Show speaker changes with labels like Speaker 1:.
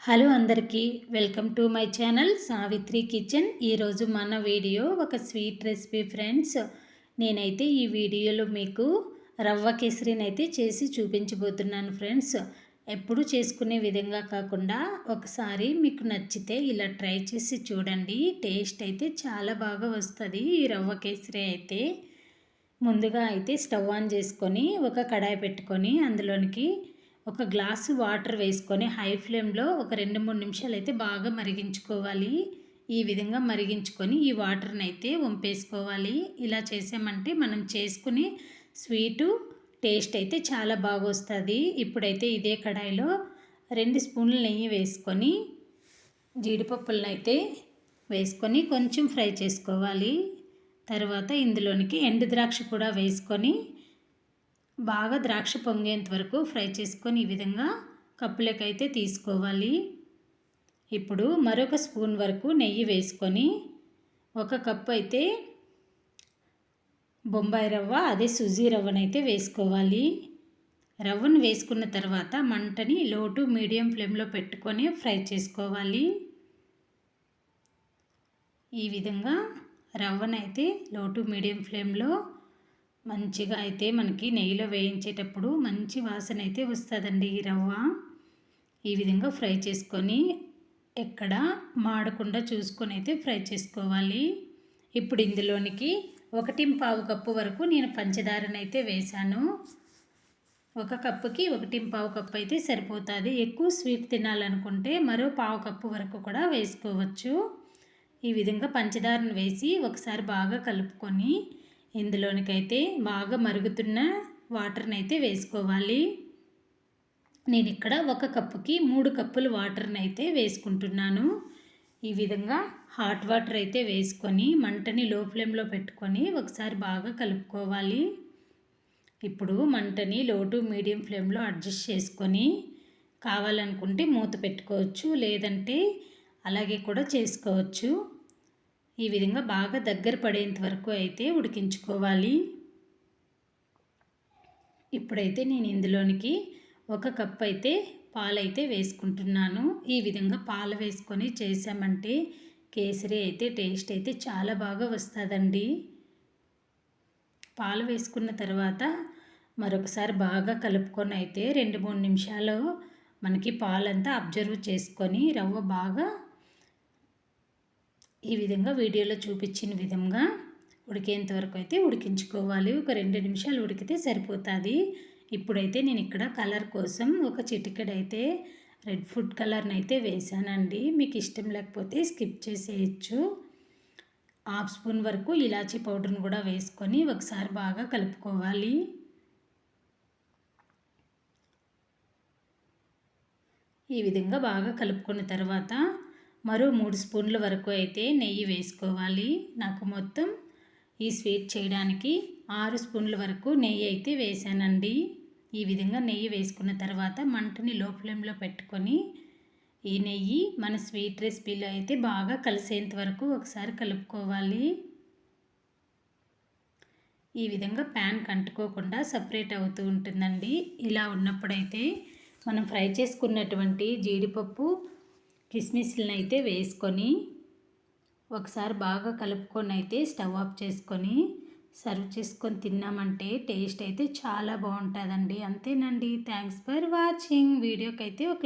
Speaker 1: Hello అందరికీ welcome to my channel Savitri kitchen. ఈరోజు మన వీడియో ఒక స్వీట్ రెసిపీ ఫ్రెండ్స్. నేనైతే ఈ వీడియోలో మీకు రవ్వ కేసరిని అయితే చేసి చూపించబోతున్నాను ఫ్రెండ్స్. ఎప్పుడు చేసుకునే విధంగా కాకుండా ఒకసారి మీకు నచ్చితే ఇలా ట్రై చేసి చూడండి. టేస్ట్ అయితే చాలా బాగా వస్తుంది ఈ రవ్వ కేసరి అయితే. ముందుగా అయితే స్టవ్ ఆన్ చేసుకొని ఒక కడాయి పెట్టుకొని అందులోనికి ఒక గ్లాసు వాటర్ వేసుకొని హై ఫ్లేమ్లో ఒక 2-3 నిమిషాలు అయితే బాగా మరిగించుకోవాలి. ఈ విధంగా మరిగించుకొని ఈ వాటర్ని అయితే వంపేసుకోవాలి. ఇలా చేసామంటే మనం చేసుకుని స్వీటు టేస్ట్ అయితే చాలా బాగా వస్తుంది. ఇప్పుడైతే ఇదే కడాయిలో 2 స్పూన్ల నెయ్యి వేసుకొని జీడిపప్పులను అయితే వేసుకొని కొంచెం ఫ్రై చేసుకోవాలి. తర్వాత ఇందులోనికి ఎండు ద్రాక్ష కూడా వేసుకొని బాగా ద్రాక్ష పొంగేంత వరకు ఫ్రై చేసుకొని ఈ విధంగా కప్పులకైతే తీసుకోవాలి. ఇప్పుడు మరొక స్పూన్ వరకు నెయ్యి వేసుకొని ఒక కప్పు అయితే బొంబాయి రవ్వ అదే సుజీ రవ్వనైతే వేసుకోవాలి. రవ్వను వేసుకున్న తర్వాత మంటని లో టు మీడియం ఫ్లేమ్లో పెట్టుకొని ఫ్రై చేసుకోవాలి. ఈ విధంగా రవ్వనైతే లో టు మీడియం ఫ్లేమ్లో మంచిగా అయితే మనకి నెయ్యిలో వేయించేటప్పుడు మంచి వాసన అయితే వస్తుందండి ఈ రవ్వ. ఈ విధంగా ఫ్రై చేసుకొని ఎక్కడ మాడకుండా చూసుకొని అయితే ఫ్రై చేసుకోవాలి. ఇప్పుడు ఇందులోనికి 1.25 కప్పు వరకు నేను పంచదారనైతే వేశాను. ఒక కప్పుకి 1.25 కప్పు అయితే సరిపోతుంది. ఎక్కువ స్వీట్ తినాలనుకుంటే మరో 1/2 కప్పు వరకు కూడా వేసుకోవచ్చు. ఈ విధంగా పంచదారను వేసి ఒకసారి బాగా కలుపుకొని ఇందులోనికైతే బాగా మరుగుతున్న వాటర్ని అయితే వేసుకోవాలి. నేను ఇక్కడ ఒక కప్పుకి 3 కప్పులు వాటర్ని అయితే వేసుకుంటున్నాను. ఈ విధంగా హాట్ వాటర్ అయితే వేసుకొని మంటని లో ఫ్లేమ్లో పెట్టుకొని ఒకసారి బాగా కలుపుకోవాలి. ఇప్పుడు మంటని లో టు మీడియం ఫ్లేమ్లో అడ్జస్ట్ చేసుకొని కావాలనుకుంటే మూత పెట్టుకోవచ్చు, లేదంటే అలాగే కూడా చేసుకోవచ్చు. ఈ విధంగా బాగా దగ్గర పడేంత వరకు అయితే ఉడికించుకోవాలి. ఇప్పుడైతే నేను ఇందులోనికి ఒక కప్ అయితే పాలైతే వేసుకుంటున్నాను. ఈ విధంగా పాలు వేసుకొని చేసామంటే కేసరి అయితే టేస్ట్ అయితే చాలా బాగా వస్తుందండి. పాలు వేసుకున్న తర్వాత మరొకసారి బాగా కలుపుకొని అయితే 2-3 నిమిషాలు మనకి పాలంతా అబ్జర్వ్ చేసుకొని రవ్వ బాగా ఈ విధంగా వీడియోలో చూపించిన విధంగా ఉడికేంత వరకు అయితే ఉడికించుకోవాలి. ఒక 2 నిమిషాలు ఉడికితే సరిపోతుంది. ఇప్పుడైతే నేను ఇక్కడ కలర్ కోసం ఒక చిటికెడైతే రెడ్ ఫుడ్ కలర్ని అయితే వేసానండి. మీకు ఇష్టం లేకపోతే స్కిప్ చేసేయచ్చు. 1/2 స్పూన్ వరకు ఇలాచీ పౌడర్ని కూడా వేసుకొని ఒకసారి బాగా కలుపుకోవాలి. ఈ విధంగా బాగా కలుపుకున్న తర్వాత మరో 3 స్పూన్ల వరకు అయితే నెయ్యి వేసుకోవాలి. నాకు మొత్తం ఈ స్వీట్ చేయడానికి 6 స్పూన్ల వరకు నెయ్యి అయితే వేసానండి. ఈ విధంగా నెయ్యి వేసుకున్న తర్వాత మంటని లో ఫ్లేమ్లో పెట్టుకొని ఈ నెయ్యి మన స్వీట్ రెసిపీలో అయితే బాగా కలిసేంత వరకు ఒకసారి కలుపుకోవాలి. ఈ విధంగా ప్యాన్ కంటుకోకుండా సపరేట్ అవుతూ ఉంటుందండి. ఇలా ఉన్నప్పుడైతే మనం ఫ్రై చేసుకున్నటువంటి జీడిపప్పు కిస్మిస్లను అయితే వేసుకొని ఒకసారి బాగా కలుపుకొని అయితే స్టవ్ ఆఫ్ చేసుకొని సర్వ్ చేసుకొని తిన్నామంటే టేస్ట్ అయితే చాలా బాగుంటుందండి. అంతేనండి. Thanks for watching. వీడియోకి అయితే ఒక